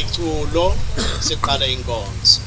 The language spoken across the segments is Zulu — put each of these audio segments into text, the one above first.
iculo siqala inkonzo.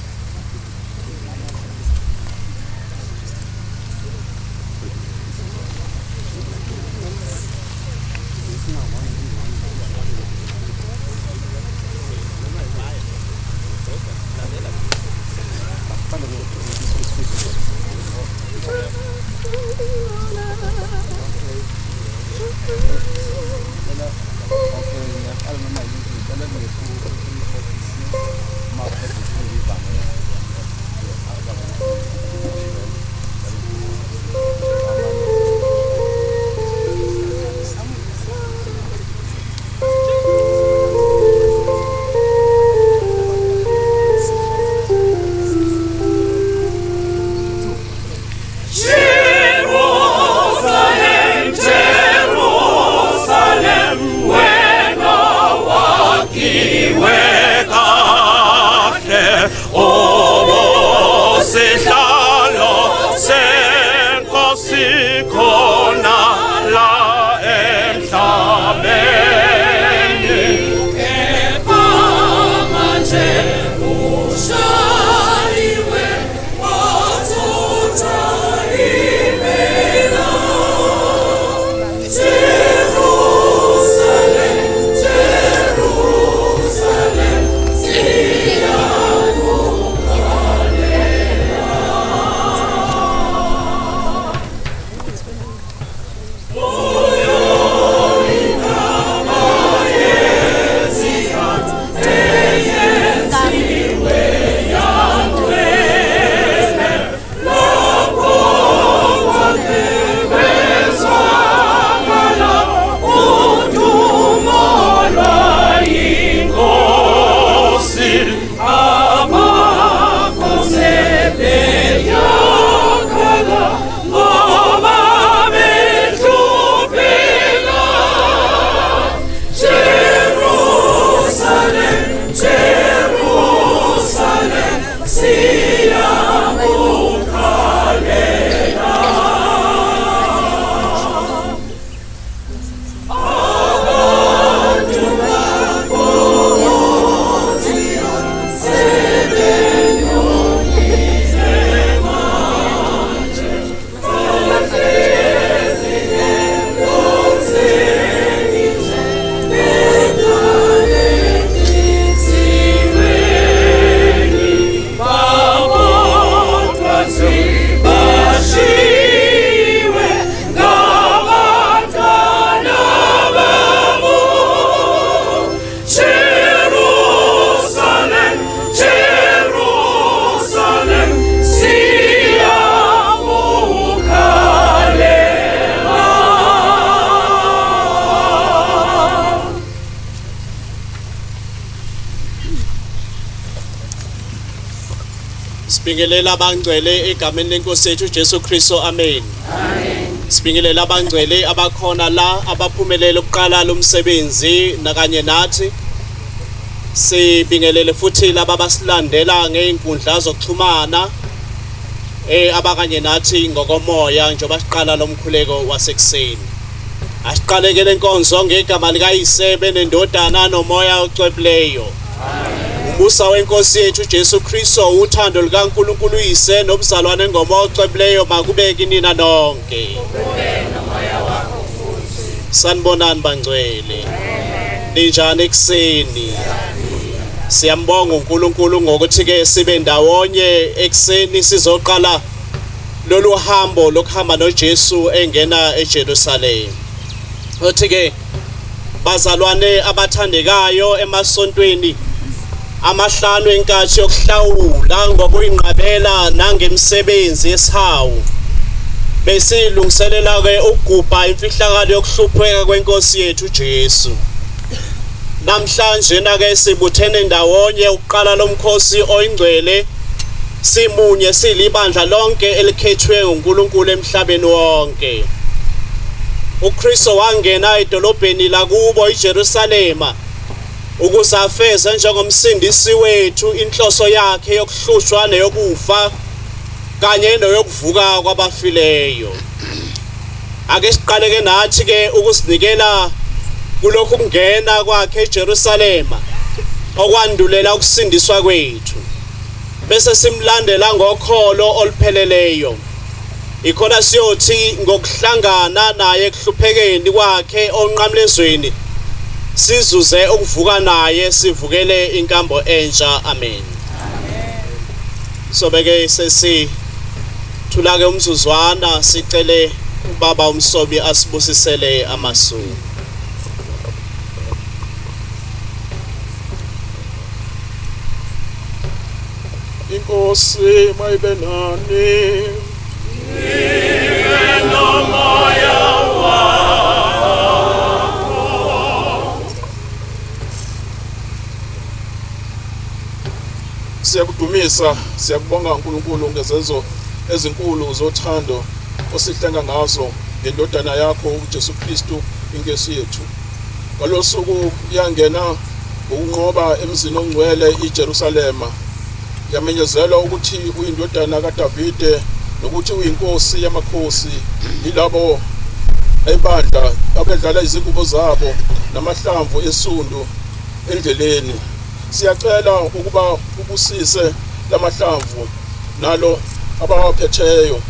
Sibingelela abangcwele egameni lenkosi yethu Jesu Kristo, amen. Sibingelela abangcwele abakhona la abaphumelele ukuqala lo msebenzi nakanye nathi. Sibingelele futhi laba abasilandela ngeinkundla zokuxhumana abakanye nathi ngokomoya njengoba siqala lo mkhuleko wasekuseni. Asiqaleke lenkonzo ngegama likaYise nendodana nomoya ocwebileyo. Umusa wenkosi yethu Jesu Kristo, uthando likaNkulunkulu uYise nobuzalwane ngomoya ocwebileyo makube kinina nonke. Sanibonani bangcwele. Ninjani ekuseni? Siyambonga uNkulunkulu ngokuthi ke sibe ndawonye ekuseni sizoqala lolu hambo lokuhamba noJesu engena eJerusalem. Uthi ke bazalwane abathandekayo emasontweni amahlanu enkathi yokuhlawula ngokuyinqabela nangemsebenzi yesihawu besilungiselela ke ukugubha imfihlakalo yokuhlupheka kwenkosi yethu Jesu. Namhlanje ke sibuthene ndawonye ukuqala lomkhosi oyingcwele, simunye silibandla lonke elikhethwe uNkulunkulu emhlabeni wonke. uKristo wangena edolobheni lakubo iJerusalema ukuze afeze njengomsindisi wethu inhloso yakhe yokuhlushwa neyokufa kanye neyokuvuka kwabafileyo. Ake siqaleke nathi ke ukusinikela kulokhu kungena kwakhe eJerusalema okwandulela ukusindiswa kwethu bese simlandela ngokholo olupheleleyo ikhona siyothi ngokuhlangana naye ekuhluphekeni kwakhe onqamlezweni sizuze ukuvuka naye sivukele inkambo entsha amen sobeke sesi thulake umzuzwana sicele ubaba umsobi asibusisele amasuku Inkosi mayibe nani ibe nomoya wakho siyakudumisa siyakubonga uNkulunkulu ngezenzo ezinkulu zothando osihlenga ngazo ngendodana yakho uJesu Kristu inkosi yethu ngalosuku yangena ukunqoba emzini ongcwele iJerusalema yamenyezelwa ukuthi uyindodana kaDavide nokuthi uyinkosi yamakhosi yilabo ebandla abedlala izingubo zabo namahlamvu esundu endleleni siyacela ukuba ubusise lamahlamvu nalo abawaphetheyo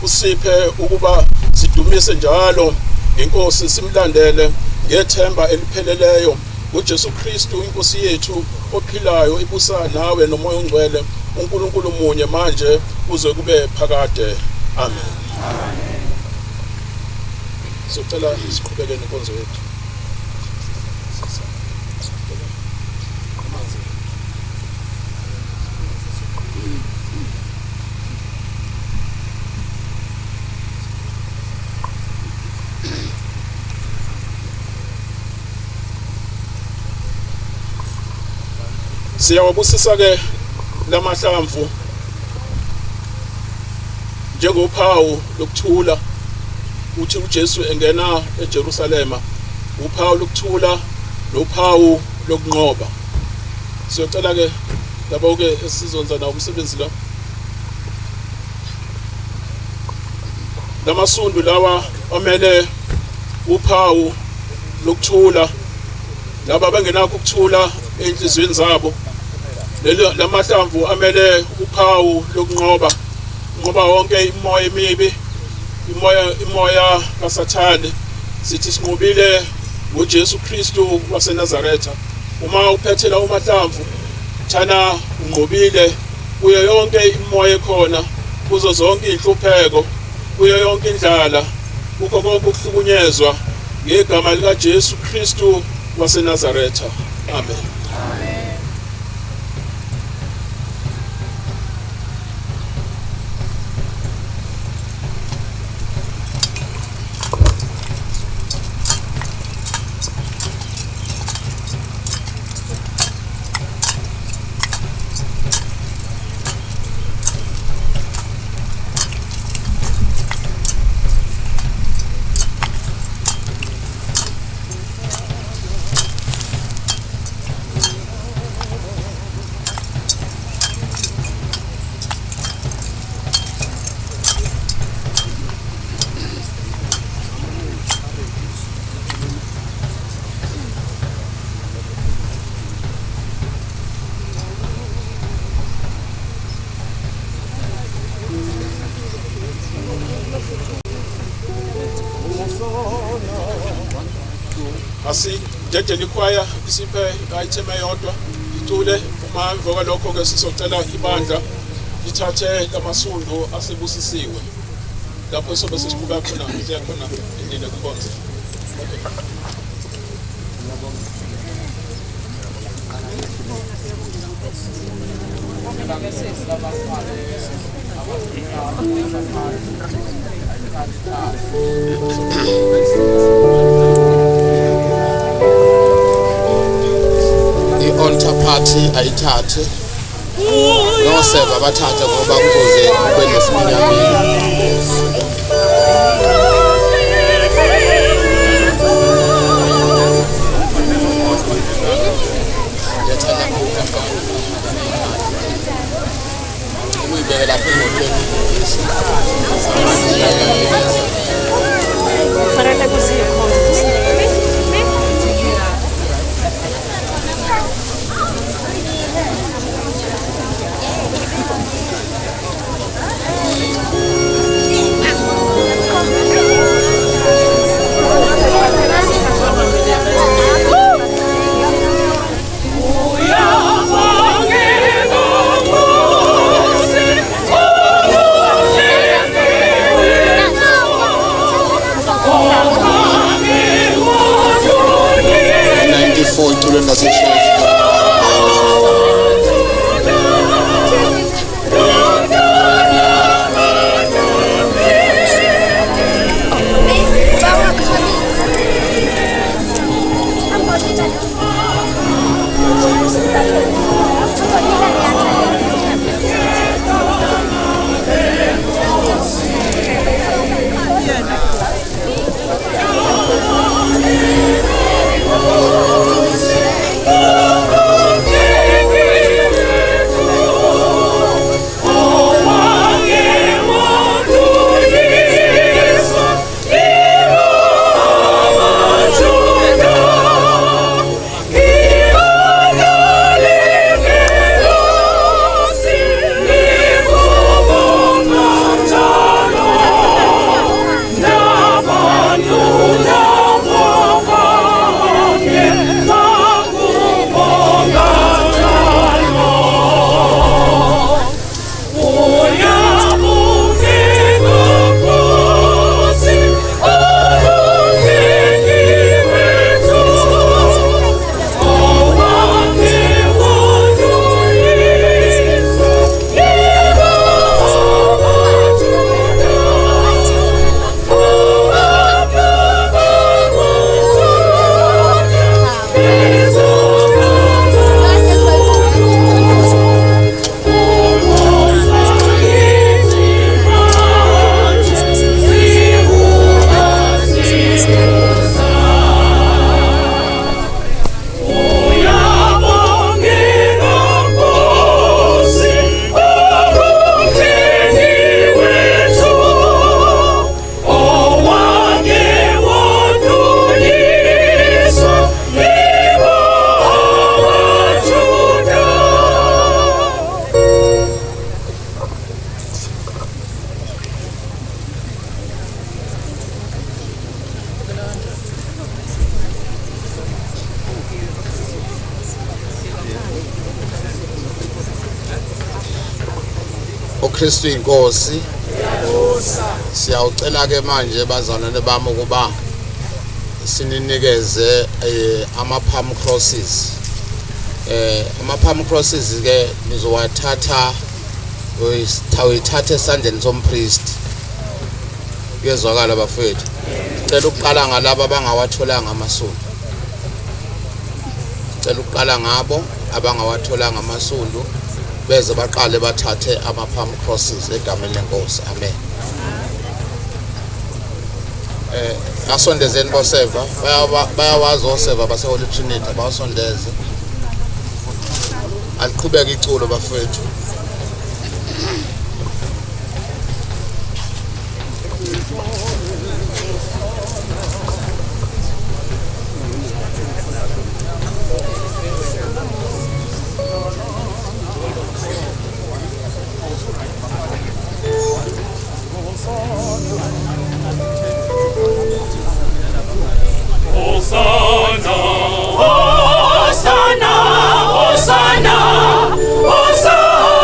usiphe ukuba sidumise njalo inkosi simlandele ngethemba elipheleleyo uJesu Kristu inkosi yethu ophilayo ibusa nawe nomoya ongcwele uNkulunkulu munye manje kuze kube phakade amen sicela siqhubeke nenkonzo yethu siyawabusisa ke lamahlamvu njengophawu lokuthula uthi uJesu engena eJerusalema uphawu lokuthula nophawu lokunqoba siyocela ke labo ke esizonza nawo umsebenzi la lamasundu lawa amele uphawu lokuthula laba bengenakho ukuthula enhlizweni zabo lamahlamvu amele uphawu lokunqoba ngoba wonke imoya emibi imoya kaSathane sithi sinqobile ngoJesu Kristu waseNazaretha uma uphethela umahlamvu thana unqobile kuyo yonke imoya ekhona kuzo zonke inhlupheko kuyo yonke indlala ukho konke ukuhlukunyezwa ngegama lika Jesu Kristu waseNazaretha amen Asijeje likwaya isiphe item eyodwa ithule uma emva lokho ke sizocela ibandla lithathe lamasundu asebusisiwe lapho sobe sisibuka khona siya khona indile kukhonza I-altar party ayithathe noseva bathathe ngoba kuzoze kube nesiminyamini uyibeke lapha emotweni farà così uKristu inkosi. Siyawucela ke manje bazalwane bami ukuba sininikeze ama-palm crosses. Ama-palm crosses ke nizowathatha uyithathe esandleni sompriest. Kuyezwakala bafowethu. Cela ukuqala ngalabo abangawatholanga amasundu. Cela ukuqala ngabo abangawatholanga amasundu beze baqale bathathe ama-palm crosses egameni lenkosi. Amen. Asondezeni boseva bayawazi oseva base-Holy Trinity bawasondeze. Aliqhubeka iculo bafowethu. Hosanna, Hosanna, Hosanna.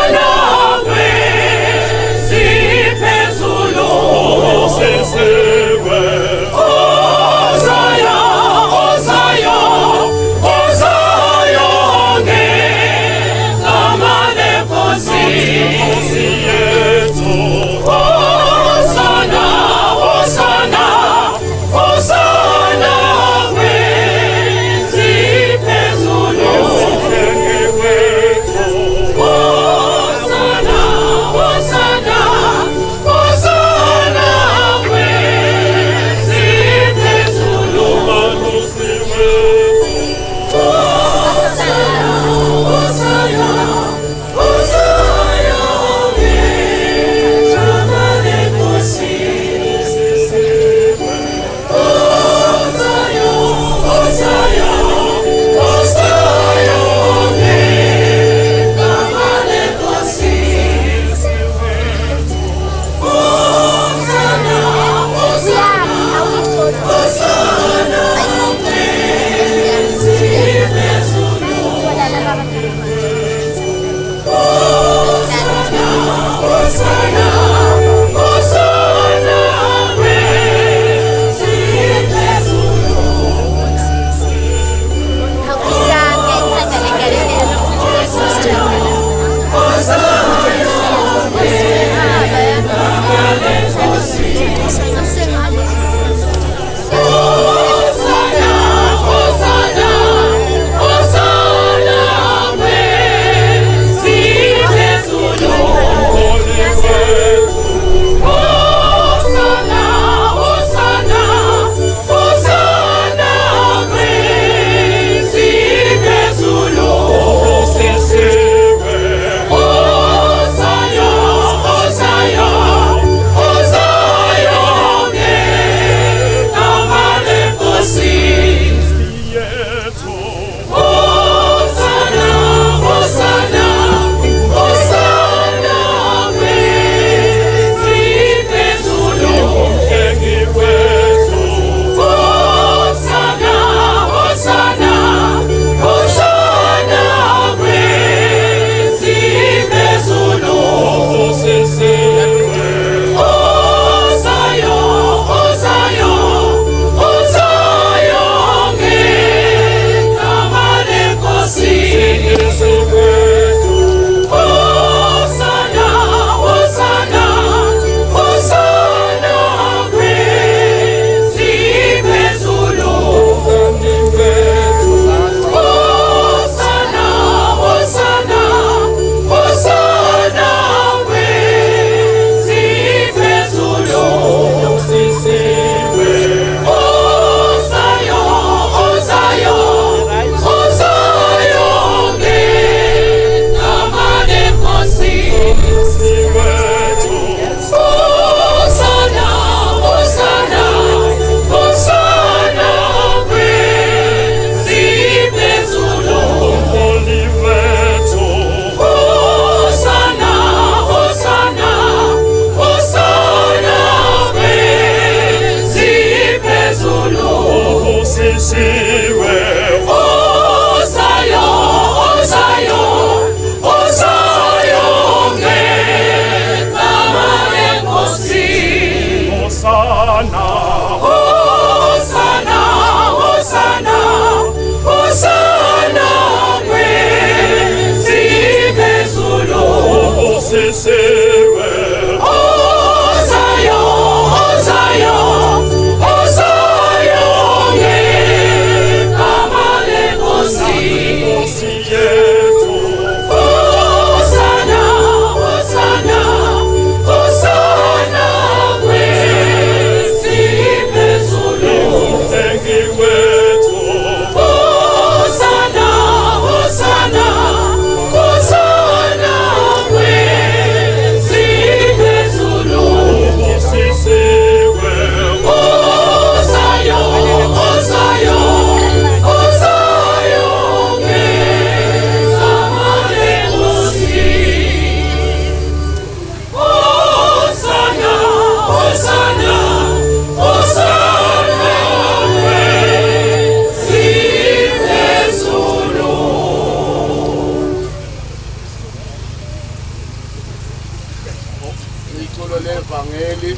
Iculo levangeli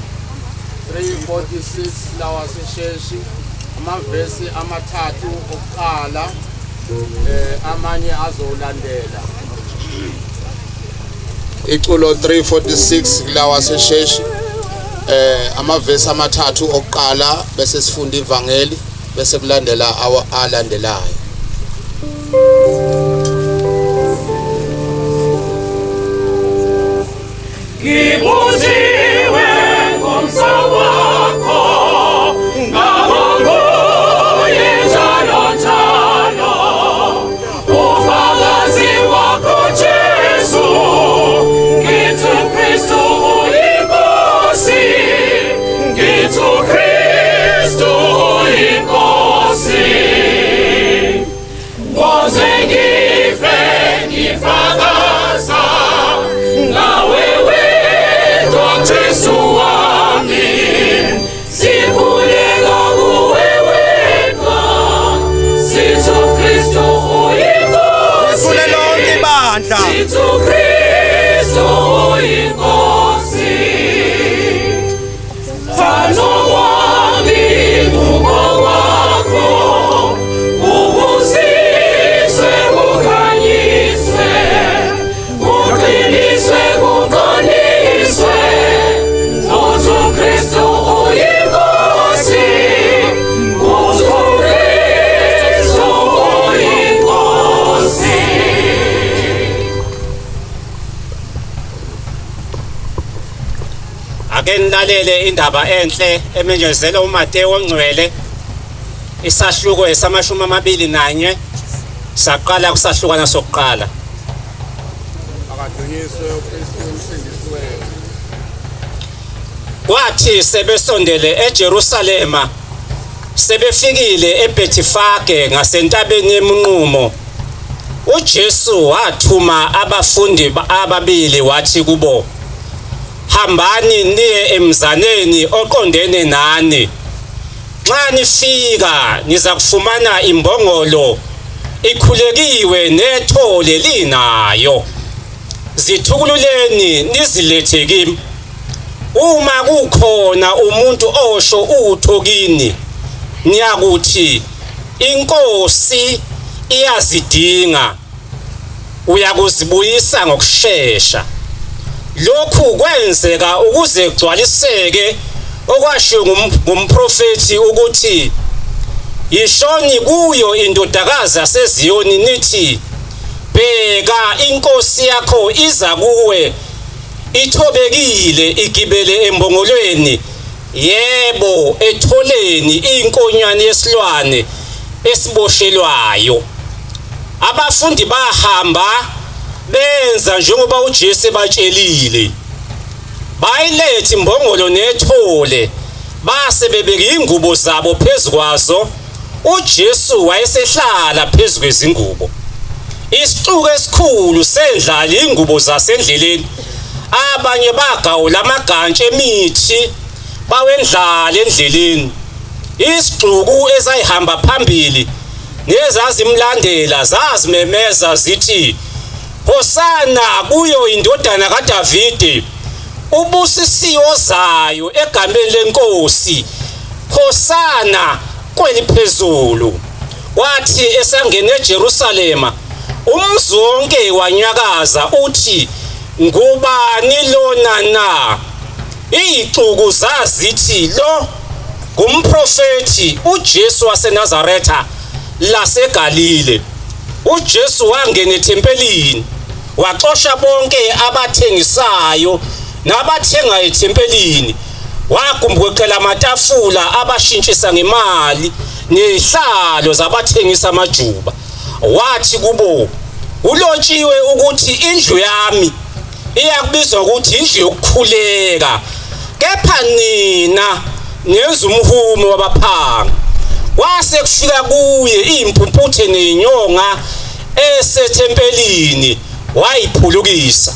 3:46 lawa sesheshi amavesi amathathu okuqala amanye azolandela. Iculo 3:46 lawa sesheshi amavesi amathathu okuqala bese sifunda ivangeli bese kulandela alandelayo. Ngibuziwe ngomsa wakho ngabongo njalo njalo ufakazi wakho Jesu ngithi Kristu uyinkosi ngithi Kristu uyinkosi ngoze ngife ngifakaza ngawe Jesu wami sibulela kuwe wedwa sithi Kristu uyinkosi lonke ibandla sithi Kristu uyinkosi fano wami kubo wakho ubusiswe kukhanyiswe uqiniswe kuqondiswe Uzu Kristu uyinkosi Uzu Kristu uyinkosi Ake nilalele indaba enhle emenyezelwe uMateyu ongcwele isahluko esamashumi 21 saqala kusahlukana sokuqala. Akadunyiswe uKristu umsindisiweyo. Kwathi sebesondele eJerusalema sebefikile eBhethifage ngasentabeni yeminqumo uJesu wathuma abafundi ababili wathi kubo hambani niye emzaneni oqondene nani nxa nifika niza kufumana imbongolo ikhulekiwe nethole linayo zithukululeni nizilethe kimi uma kukhona umuntu osho utho kini niyakuthi inkosi iyazidinga uyakuzibuyisa ngokusheshsha lokhu kwenzeka ukuze kugcwaliseke okwashiwo ngumprofeti ukuthi yishoni kuyo indodakazi yaseZiyoni nithi bheka inkosi yakho iza kuwe ithobekile igibele embongolweni yebo etholeni inkonyane yesilwane esiboshelwayo abafundi bahamba benza njengoba uJesu batshelile bayilethe imbongolo nethole base bebeka ingubo zabo phezukwazo uJesu wayesehlala phezulu kwezingubo isixuku esikhulu sendlala ingubo zasendleleni abanye bagawula amagantshi emithi bawendlala endleleni isixuku ezayihamba phambili nezazimlandela zazimemeza zithi Hosana kuyo indodana kaDavide ubusisiwe ozayo egameni lenkosi Hosana kweliphezulu wathi esangena eJerusalema umzonke wanyakaza uthi ngubani lona na? Ixuku zazithi lo ngumprofeti uJesu waseNazaretha laseGalile. uJesu wangena ethempelini waxosha bonke abathengisayo nabathenga ethempelini, wagumbuqela amatafula abashintshisa ngemali nehlalo zabathengisa amajuba. Wathi kubo, ulotshiwe ukuthi indlu yami iyakubizwa ukuthi indlu yokukhuleka, kepha nina nenza umhume wabaphanga. Kwase kufika kuye imphumputhe nenyonga esethempelini wayiphulukisa.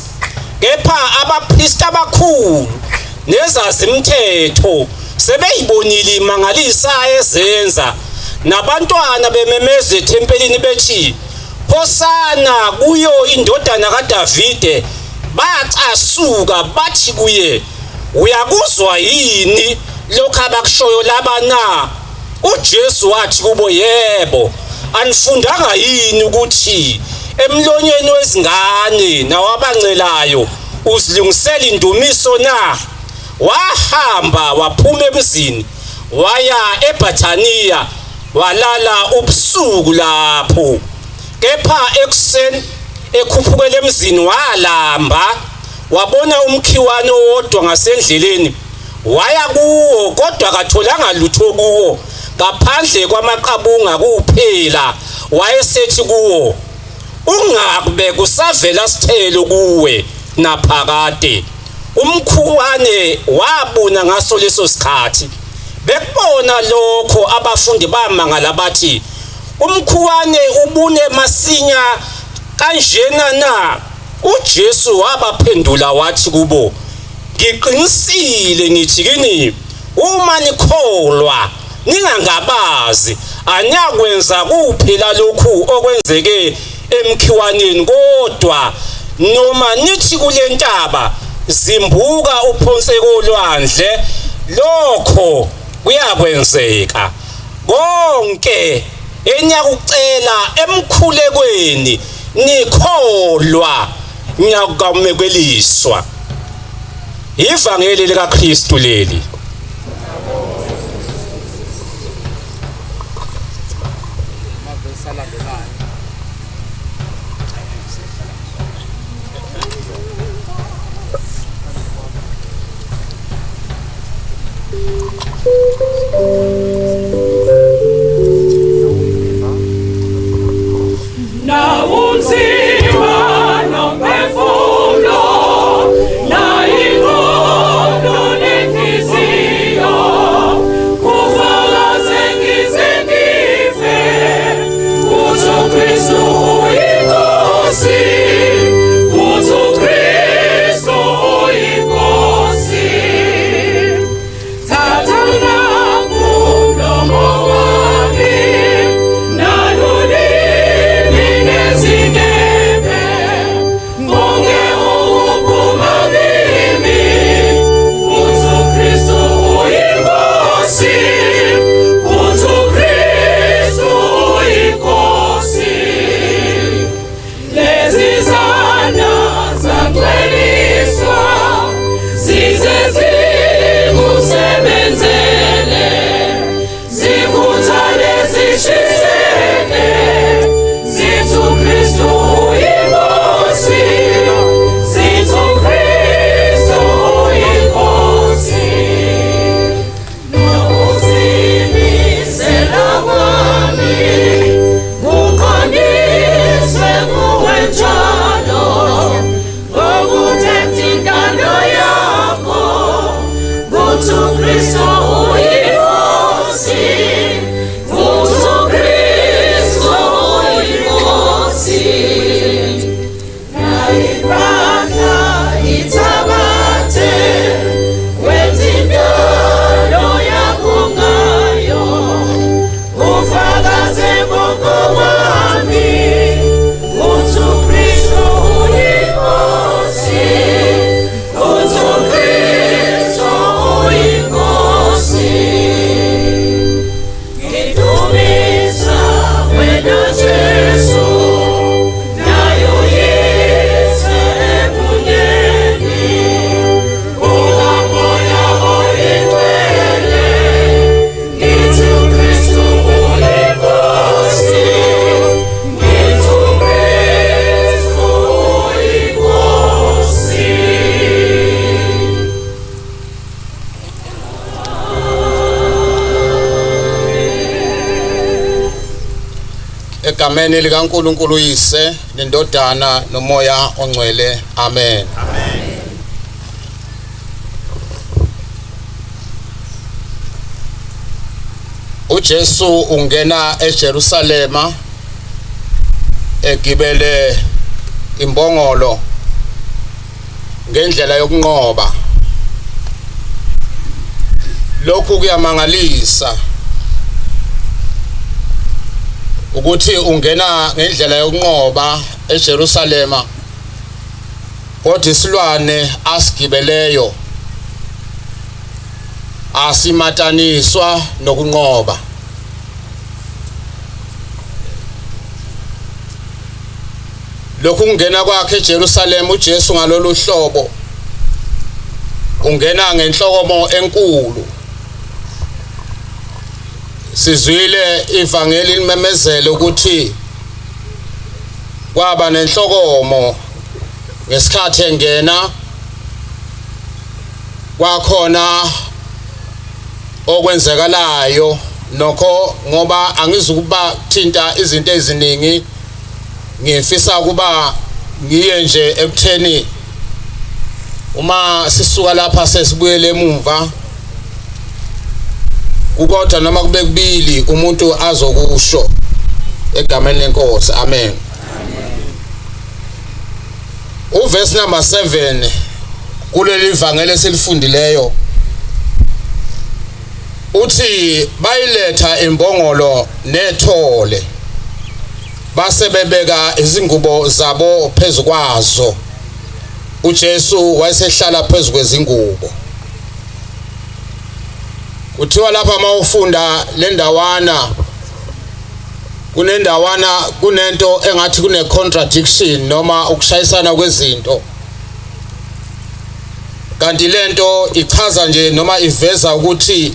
Kepha abapristi abakhulu nezazimthetho sebeyibonile imangalisa ezenza, nabantwana bememeza ethempelini bethi, Hosana kuyo indodana kaDavide. Bacasuka bathi kuye, uyakuzwa yini lokho abakushoyo laba na? uJesu wathi kubo, yebo. Anifundanga yini ukuthi emlonyeni wezingane nawabancelayo uzilungisela indumiso na? Wahamba waphuma emzini waya eBathaniya walala ubusuku lapho. Kepha ekuseni ekhuphukela emzini walamba, wabona umkhiwane owodwa ngasendleleni. Waya kuwo kodwa akatholanga lutho kuwo ngaphandle kwamaqabunga kuphela. Wayesethi kuwo, ungabe kusavela sithelo kuwe naphakade. Umkhuwane wabuna ngaso leso sikhathi. Bekubona lokho abafundi bamangala bathi, umkhuwane ubune masinya kanjena na? uJesu wabaphendula wathi kubo, ngiqinisile ngithi kini, uma nikholwa ningangabazi anyakwenza kuphela lokhu okwenzeke emkhiwaneni, kodwa noma nithi kule ntaba zimbuka uphonse kolwandle, lokho kuyakwenzeka. Konke enyakucela emkhulekweni nikholwa nyakukamekeliswa. Ivangeli likaKristu leli. Na unzima nomphefumulo, na ingqondo nenhliziyo, kufakaze ngize ngife, kuthi uKristu uyinkosi, kuthi uKristu uyinkosi. Thatha umlomo wami nalulimi nezindebe, konke okuphuma kimi, kuthi uKristu uyinkosi, kuthi uKristu uyinkosi. Lezi zandla zangcweliswa zize zikusebenzele, zikhuthale zishiseke, zithi uKristu uyinkosi, zithi uKristu uyinkosi. Nokuzimisela kwami kuqondiswe kuwe njalo, ngokuthetha intando yakho egameni likaNkulunkulu uyise nendodana nomoya ongcwele. Amen. uJesu ungena eJerusalema egibele imbongolo ngendlela yokunqoba. Lokhu kuyamangalisa ukuthi ungena ngendlela yokunqoba eJerusalema, kodwa isilwane asigibeleyo asimataniswa nokunqoba. Lokhu ungena kwakhe eJerusalema uJesu ngalolu hlobo ungena ngenhlokomo enkulu. Sizwile ivangeli limemezela ukuthi kwaba nenhlokomo ngesikhathi engena, kwakhona okwenzekalayo nokho, ngoba angizukuba thinta izinto eziningi, ngifisa kuba ngiye nje ekutheni uma sisuka lapha sesibuyele emuva, kukodwa noma kube kubili umuntu azokusho egameni lenkosi. Amen. Uverse number 7 kuleli vangeli esilifundileyo uthi bayiletha imbongolo nethole, base bebeka izingubo zabo phezukwazo. uJesu wayesehlala phezulu kwezingubo. Kuthiwa lapha mawufunda le ndawana, kunento engathi kune contradiction noma ukushayisana kwezinto, kanti lento ichaza nje noma iveza ukuthi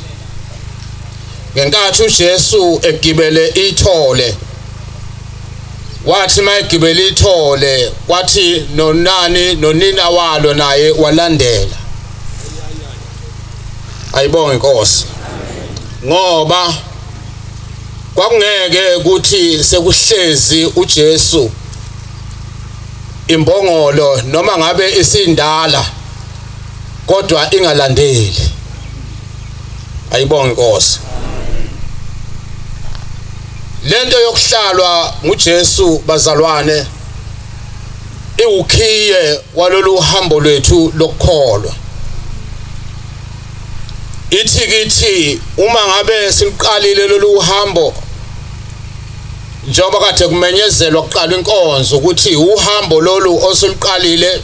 ngenkathi uJesu egibele ithole, wathi mayegibele ithole kwathi nonina walo naye walandela. Ayibonge inkosi. Ngoba kwakungeke ukuthi sekuhlezi uJesu imbongolo noma ngabe isindala kodwa ingalandeli. Ayibonge inkosi. Lento yokuhlalwa nguJesu bazalwane iwukhiye walolu hambo lwethu lokukholwa. Ithi uma ngabe siqalile lolu hambo, njengoba kade kumenyezelwa kuqala inkonzo ukuthi uhambo lolu osuliqalile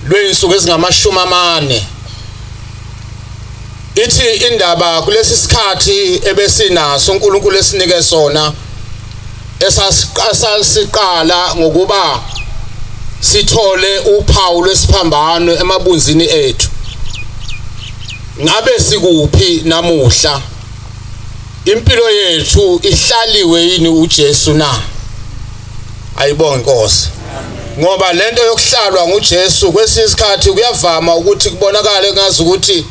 lweinsuku ezingama40, ithi indaba kulesi sikhathi ebesinaso uNkulunkulu esinike sona, esasiqala ngokuba sithole uphawu lwesiphambano emabunzini ethu. Ngabe sikuphi namuhla? Impilo yethu ihlaliwe yini uJesu na? Ayibonge inkosi. Ngoba lento yokuhlalwa nguJesu kwesinye isikhathi kuyavama ukuthi kubonakale ngazi ukuthi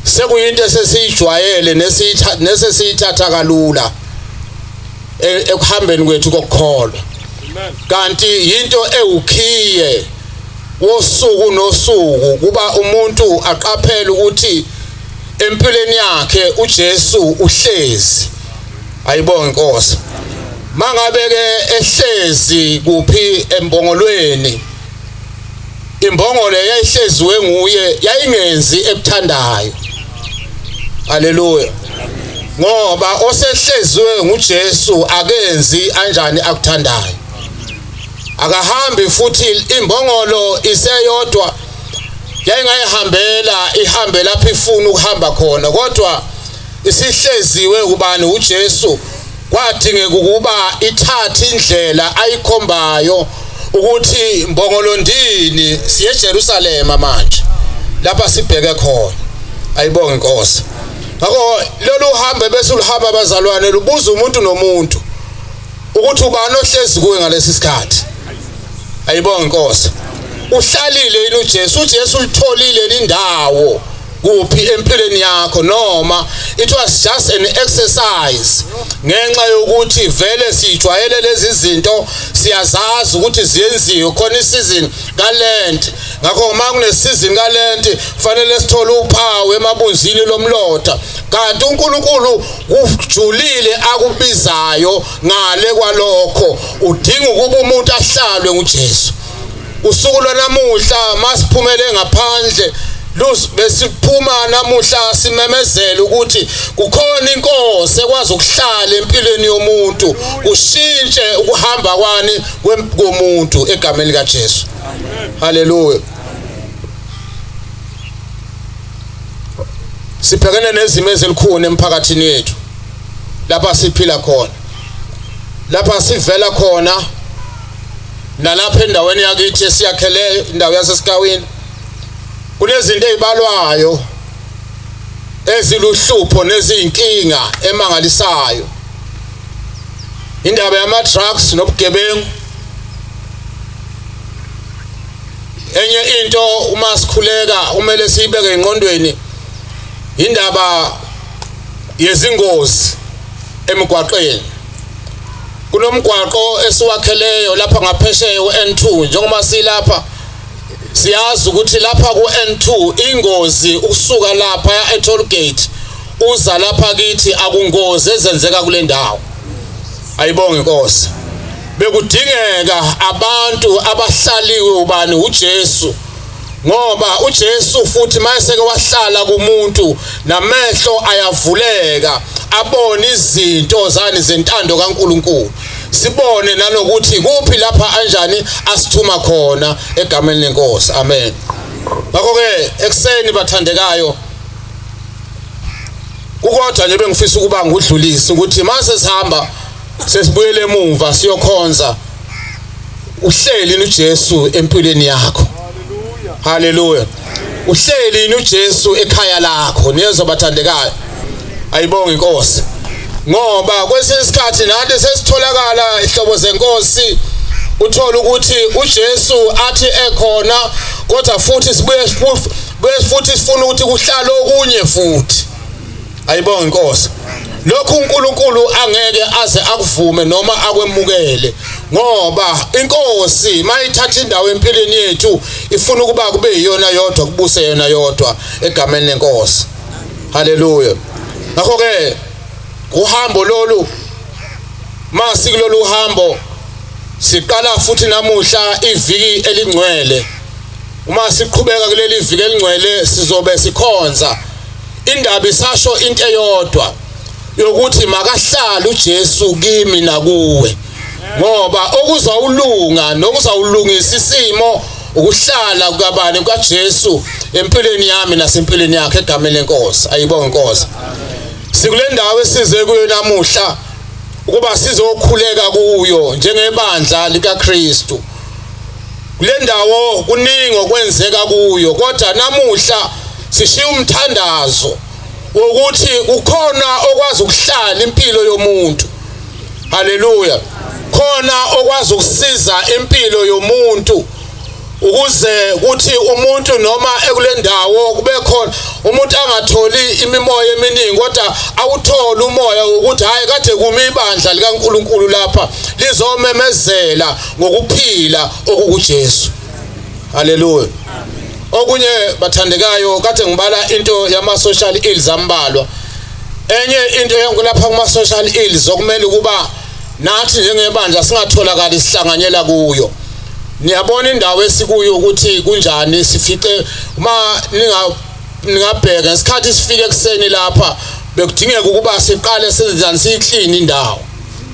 sekuyinto esesijwayele nesesiyithatha kalula ekuhambeni kwethu kokukholwa. Kanti yinto ewukhiye wosuku nosuku kuba umuntu aqaphele ukuthi empilweni yakhe uJesu uhlezi. Ayibonge inkosi. Mangabe ke ehlezi kuphi embongolweni, imbongolo yayihleziwe nguye, yayingenzi ekuthandayo. Haleluya. Ngoba osehleziwe nguJesu akenzi anjani akuthandayo. Akahambi futhi imbongolo iseyodwa yayingayihambela ihambe lapho ifuna ukuhamba khona, kodwa isihleziwe kubani uJesu. Kwadingeka ukuba ithathe indlela ayikhombayo ukuthi imbongolo ndini siye eJerusalema manje lapha sibheke khona. Ayibonge inkosi. Ngakho lolu hambe bese luhamba abazalwane lubuza umuntu nomuntu ukuthi ubani ohlezi kuwe ngalesi sikhathi. Ayibonge inkosi. Uhlalile yini uJesu? uJesu litholile lindawo kuphi empilweni yakho noma it was just an exercise ngenxa yokuthi vele sijwayele lezi zinto siyazazi ukuthi ziyenziwe khona isizini kaLent ngakho uma kunesizini kaLent fanele sithole uphawu emabunzini lomlotha kanti uNkulunkulu ujulile akubizayo ngale kwalokho udinga ukuba umuntu ahlalwe nguJesu usuku lwanamuhla masiphumele ngaphandle besiphuma namuhla simemezela ukuthi kukhona inkosi ekwazi ukuhlala empilweni yomuntu kushintshe ukuhamba kwani komuntu egameni likaJesu. Haleluya. Sibhekene nezimo ezilikhulu emphakathini yethu lapha siphila khona lapha sivela khona nalapha endaweni yakithi esiyakhele indawo yaseSikawini kunezinto ezibalwayo eziluhlupho nezinkinga emangalisayo indaba yama drugs nobugebengu enye into uma sikhuleka kumele siyibeke engqondweni indaba yezingozi emgwaqeni kunomgwaqo esiwakheleyo lapha ngaphesheya uN2 njengoba silapha siyazi ukuthi lapha kuN2 ingozi ukusuka lapha eToll Gate uza lapha kithi akungozi ezenzeka kule ndawo ayibonge inkosi bekudingeka abantu abahlaliwe ubani uJesu ngoba uJesu futhi mayeseke wahlala kumuntu namehlo ayavuleka abone izinto zani zentando kaNkuluNkulu sibone nanokuthi kuphi lapha anjani asithuma khona egameni lenkosi amen. Ngakho ke ekseni bathandekayo kukodwa nje bengifisa ukuba ngudlulise ukuthi mase sihamba sesibuyele emuva siyokhonza uhleli uJesu empilweni yakho. Haleluya. Uhleli uJesu ekhaya lakho niyezo bathandekayo ayibonge inkosi ngoba kwesinye isikhathi nathi sesitholakala ihlobo zenkosi uthola ukuthi uJesu athi ekhona kodwa futhi sibuye futhi sifuna ukuthi kuhlale okunye futhi ayibonge inkosi lokhu uNkulunkulu angeke aze akuvume noma akwemukele ngoba inkosi mayithatha indawo empilweni yethu ifuna ukuba kube yiyona yodwa kubuse yona yodwa egameni lenkosi. Haleluya. Ngakho ke uhambo lolu masi kulolu hambo siqala futhi namuhla iviki elingcwele uma siqhubeka kuleli viki elingcwele sizobe sikhonza indaba isasho into eyodwa yokuthi makahlala uJesu kimi nakuwe ngoba okuzawulunga nokuzawulungisa isimo ukuhlala kukabani kaJesu empilweni yami nasempilweni yakhe egameni lenkosi ayibonge inkosi. Sikule ndawo esize kuyo namuhla ukuba sizokhuleka kuyo njengebandla likaKristu kule ndawo kuningi okwenzeka kuyo kodwa namuhla sishiya umthandazo ukuthi ukhona okwazi ukuhlala impilo yomuntu. Haleluya. Khona okwazi ukusiza impilo yomuntu ukuze ukuthi umuntu noma ekule ndawo kube khona umuntu angatholi imimoya eminingi kodwa awuthola umoya ukuthi hayi kade kuma ibandla likaNkuluNkulu lapha lizomemezela ngokuphila okukuJesu. Haleluya. Okunye bathandekayo kade ngibala into yama social ills ambalwa enye into yankulapha kuma social ills okumele kuba nathi njengebandla singatholakala isihlanganyela kuyo. Niyabona indawo esikuyo ukuthi kunjani sifice uma ningabheka ngesikhathi sifike ekseni lapha bekudingeka ukuba siqale senzani siclean indawo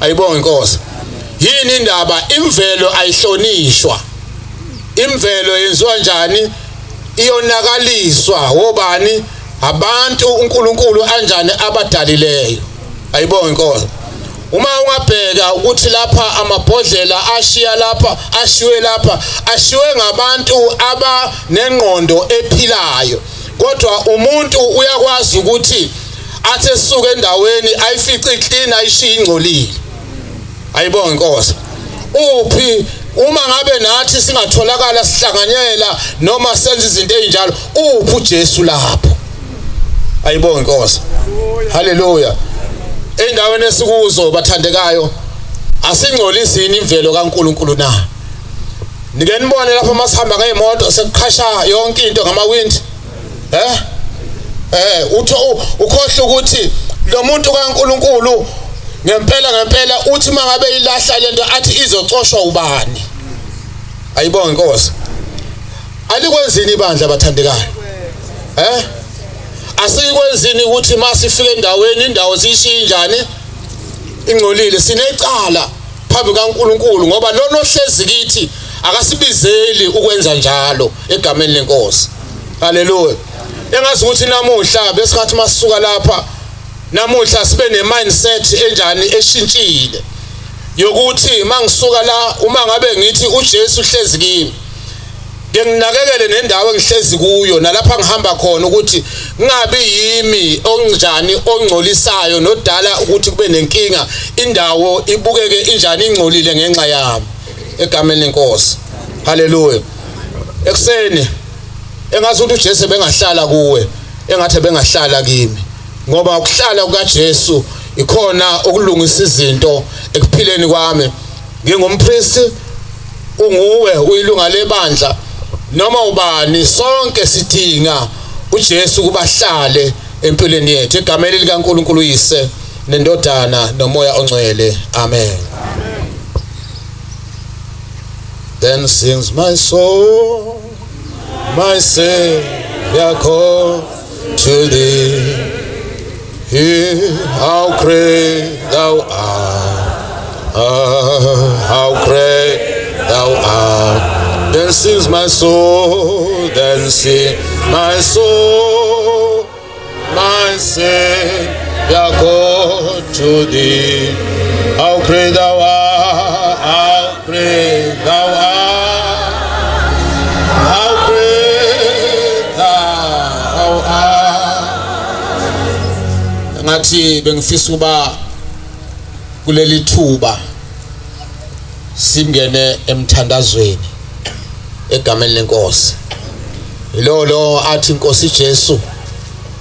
ayibonge inkosi. Yini indaba imvelo ayihlonishwa imvelo yenziwa njani iyonakaliswa wobani abantu uNkulunkulu anjani abadalileyo ayibonge inkosi. Uma ungabheka ukuthi lapha amabhodlela ashiya lapha ashiwe lapha ashiwe ngabantu abanengqondo ephilayo kodwa umuntu uyakwazi ukuthi athe suka endaweni ayifice iclean ayishiya ingcolile ayibonge inkosi. Uphi uma ngabe nathi singatholakala sihlanganyela noma senza izinto ezinjalo uphi uJesu lapho ayibonge inkosi. Haleluya. Endaweni esikuzo bathandekayo asingcolisi imvelo kaNkuluNkulu na. Nike nibone lapho masihamba ngeemoto sekuqhasha yonke into ngamawindi. Utho ukhohle ukuthi lo muntu kaNkuluNkulu ngempela uthi mangabe ilahla lento athi izocoshwa ubani. Ayibonge inkosi. Alikwenzini ibandla bathandekayo? Asikwenzini ukuthi masifike endaweni indawo zishinjani ingcolile sinecala phambi kaNkuluNkulu ngoba lona ohlezi kithi akasibizeli ukwenza njalo egameni lenkosi. Haleluya. Engazi ukuthi namuhla besikhathi masisuka lapha namuhla sibe nemindset enjani eshintshile yokuthi mangisuka la uma ngabe ngithi uJesu uhlezi kimi nginakekele nendawo engihlezi kuyo nalapha ngihamba khona ukuthi ngabe yimi onjani ongcolisayo nodala ukuthi kube nenkinga indawo ibukeke injani ingcolile ngenxa yami egameni lenkosi. Haleluya. Ekseni engazi ukuthi uJesu bengahlala kuwe engathi bengahlala kimi ngoba ukuhlala kukaJesu ikhona okulungisa izinto ekuphileni kwami. Ngingumpriest unguwe uyilunga lebandla noma ubani sonke sidinga uJesu kubahlale empilweni yethu egameni likaNkuluNkulu uyise nendodana nomoya ongcwele. Amen. Then sings my soul, my Savior call to thee. Hear how great thou art, how great thou art. Then sings my soul, then sing my soul, my Savior call to thee. How great thou art, how great thou art, how great thou art. Ngathi bengifisa uba kuleli thuba simngene emthandazweni egameni lenkosi. Lo athi inkosi Jesu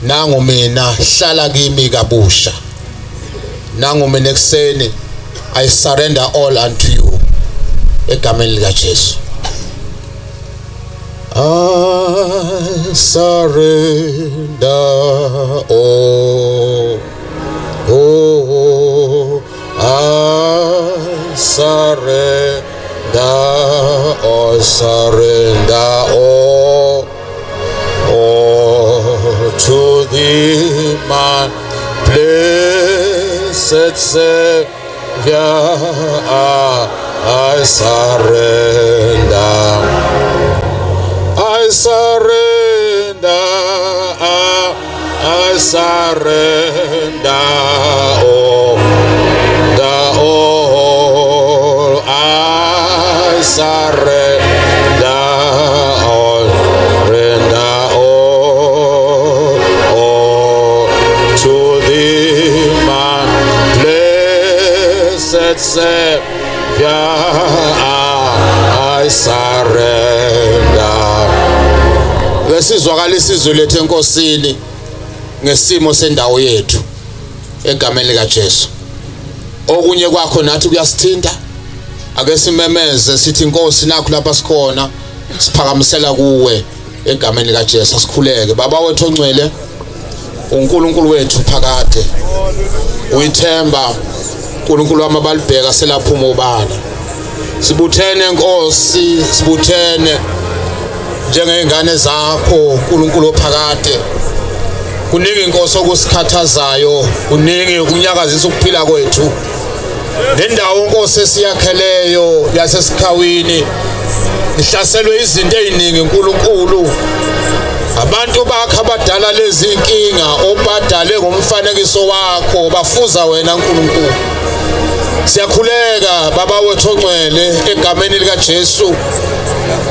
nangu mina hlala kimi kabusha. Nangu mina ekseni I surrender all unto you egameni lika Jesu. I surrender all. Oh, I surrender all, to thee, my blessed Savior, I surrender. I surrender, I surrender all, I surrender all, to thee, my blessed Savior, I surrender. Lesizwakala isizwe lethu enkosini ngesimo sendawo yethu egameni lika Jesu. Okunye kwakho nathi kuyasithinta. Ake simemeze sithi inkosi nakho lapha sikhona siphakamisela kuwe egameni lika Jesu. Asikhuleke baba wethu ongcwele uNkulunkulu wethu phakade. Uyithemba uNkulunkulu wamabalibheka selaphuma ubala. Sibuthene Nkosi, sibuthene njengezingane zakho uNkulunkulu ophakade. Kuningi inkosi okusikhathazayo, kuningi ukunyakazisa ukuphila kwethu. Nendawo Nkosi esiyakheleyo yasesikhawini ihlaselwe izinto eziningi uNkulunkulu. Abantu bakhe abadala lezi inkinga obadale ngomfanekiso wakho bafuza wena uNkulunkulu. Siyakhuleka baba wethu ongcwele egameni lika Jesu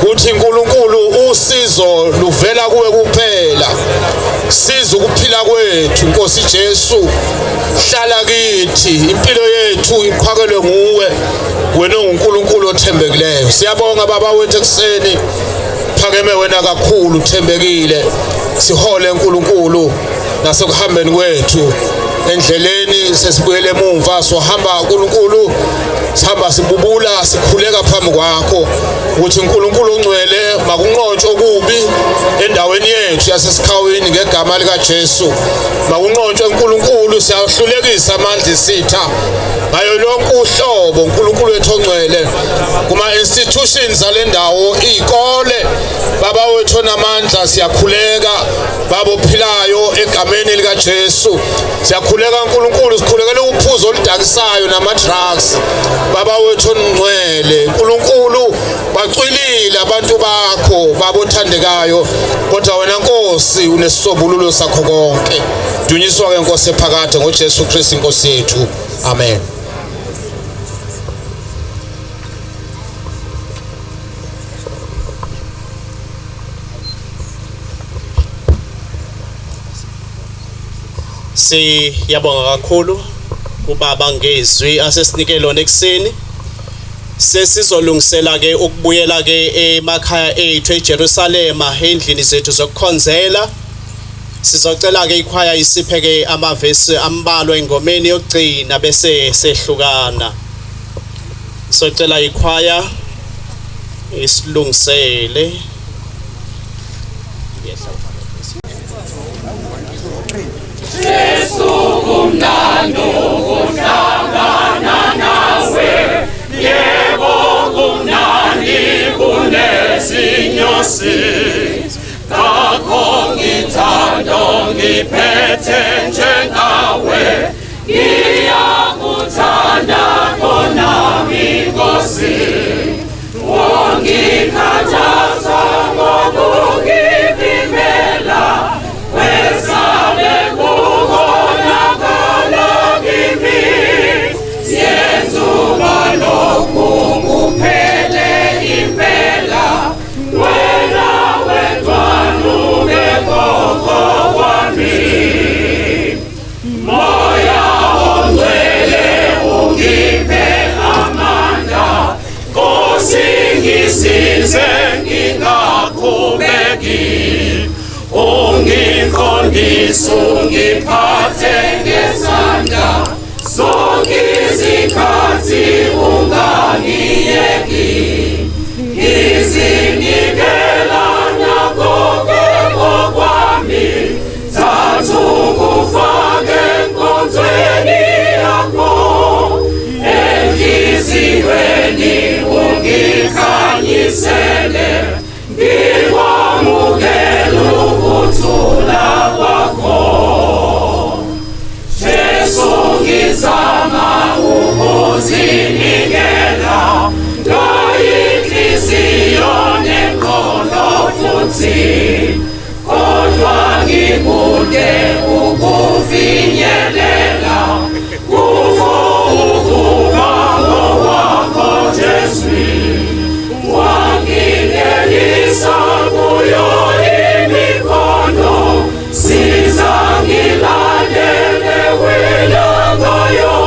kuthi uNkulunkulu usizo luvela kuwe kuphela. Siza ukuphila kwethu Nkosi Jesu. Hlala kithi impilo yethu iqhakelwe nguwe. Wena uNkulunkulu othembekileyo. Siyabonga baba wethu ekseni. Phakeme wena kakhulu uthembekile. Sihole uNkulunkulu nasekuhambeni kwethu endleleni sesibuyele emuva sohamba uNkulunkulu sihamba sibubula sikhuleka phambi kwakho ukuthi uNkulunkulu ongcwele makunqotshwe okubi endaweni yethu yasesikhawini ngegama lika Jesu makunqotshwe uNkulunkulu siyahlulekisa amandla isitha ngayo lonke uhlobo uNkulunkulu wethu ongcwele kuma institutions alendawo izikole baba wethu namandla siyakhuleka baba ophilayo egameni lika Jesu siyakhuleka uNkulunkulu sikhulekela uphuzo oludakisayo nama drugs baba wethu ongcwele uNkulunkulu bacwilile abantu bakho babothandekayo kodwa wena Nkosi unesisobululo sakho konke dunyiswa ke Nkosi ephakade ngoJesu Kristu Nkosi yethu amen. Siyabonga kakhulu kubaba ngezwi asesinike lona ekseni sesizolungisela ke ukubuyela ke emakhaya ethu eJerusalem endlini zethu zokukhonzela sizocela ke ikhwaya isiphe ke amavesi ambalwa engomeni yokugcina bese sehlukana sicela ikhwaya isilungisele Jesu kumnandi ukuhlangana nawe yebo kumnandi kunezinyosi kakho ngithando ngiphethe njengawe ngiyakuthanda khona Nkosi wongikhathaza ngokuvimbela wesale kukonakala kimi siyenzuba lokhu kuphele impela wena wedwanu bekoko kwami moya ongcwele ungiphe amandla Nkosi ngisize ngingaqhubeki ungiqondise ungiphathe ngesandla zonke izikhathi ungangiyeki ngizinikela nakho kwami thatha ungifake enkonzweni yakho enhliziyweni ungikhanyisele ngikwamukela ukuthula kwakho Jesu ngizama ukuzinikela ngayinhliziyo nengqondo futhi kodwa ngikude ukufinyelela kuko ukuba ngowakho Jesu wangingenisa kuyo imikhono siza ngilandele wena ngayo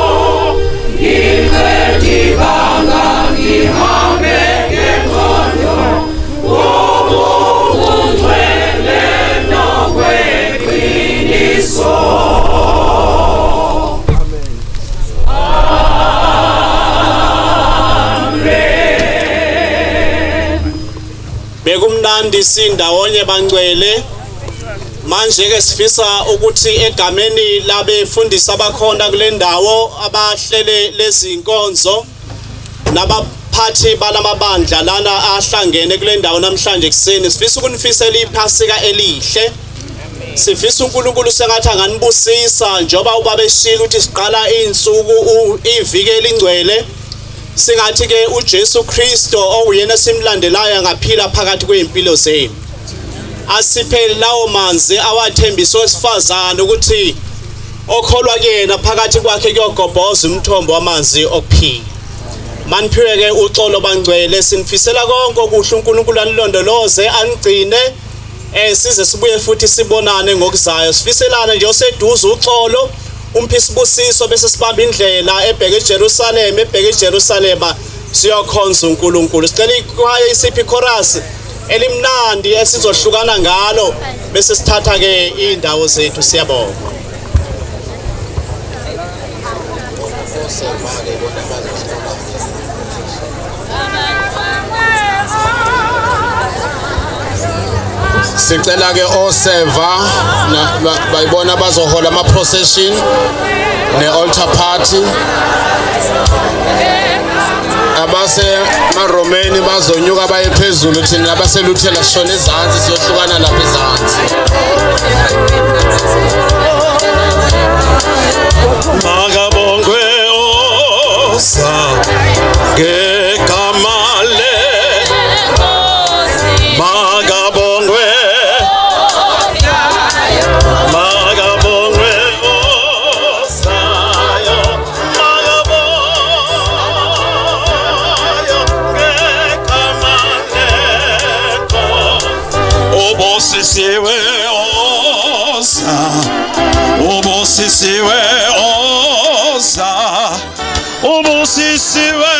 ngiqedibanga ngihambe ngengqondo ngokungcwele nokweqiniso. bekumnandi sindawonye bangcwele manje ke sifisa ukuthi egameni labefundisi abakhona kule ndawo abahlele lezi inkonzo nabaphathi balamabandla lana ahlangene kule ndawo namhlanje kuseni sifisa ukunifisela iphasika elihle sifisa uNkulunkulu sengathi anganibusisa njoba ubabeshila ukuthi siqala izinsuku iviki elingcwele singathi ke uJesu Kristo oyena simlandelayo ngaphila phakathi kweimpilo zenu asiphele lawo manzi awathembisa wesifazana ukuthi okholwa kuyena phakathi kwakhe kuyogobhoza umthombo wamanzi okuphila maniphiwe ke uxolo bangcwele sinifisela konke okuhle uNkulunkulu anilondoloze anigcine size sibuye futhi sibonane ngokuzayo sifiselana nje oseduze uxolo umphisibusiso bese sibamba indlela ebheke eJerusalem siyokhonza uNkulunkulu sicela ikhwaya isiphi chorus elimnandi esizohlukana ngalo bese sithatha ke indawo zethu. Siyabonga. Sicela ke oseva bayibona bazohola ama procession ne altar party. Abase maRomani bazonyuka baye phezulu, thina abaseluthela sishona ezantsi siyohlukana lapha ezantsi. Makabongwe oza ngegama lenkosi. Makabongwe makabongwe ozayo. Makabongwe ngegama lenkosi. Obosisiwe oza, obosisiwe oza, obosisiwe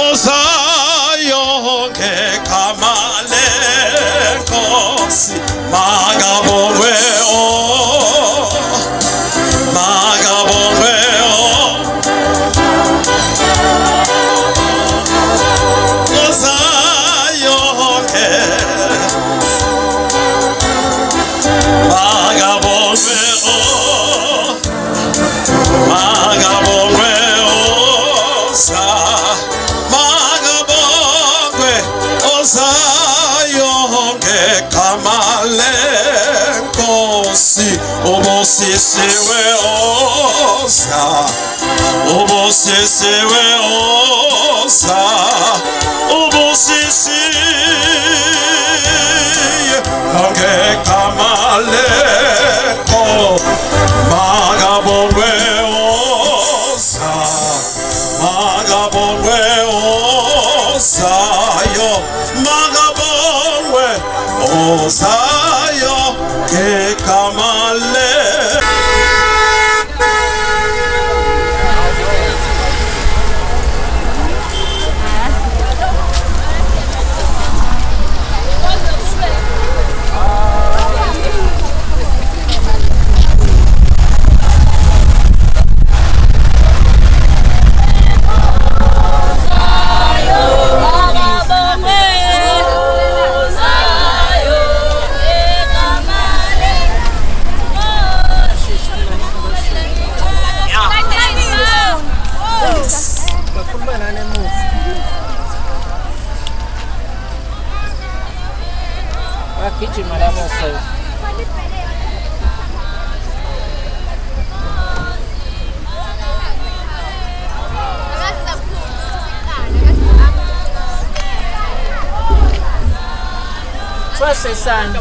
ozayo ngegama lenkosi. Makabongwe makabongwe ozayo makabongwe makabongwe oza, makabongwe ozayo ngegama lenkosi. Obosisiwe oza, obosisiwe oza, obosisiwe ngegama lenkosi. Makabongwe oza, makabongwe ozayo, makabongwe ozayo ngegama lenkosi. Gijima la mosa. Twase sana.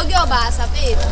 kuyobasa mfethu.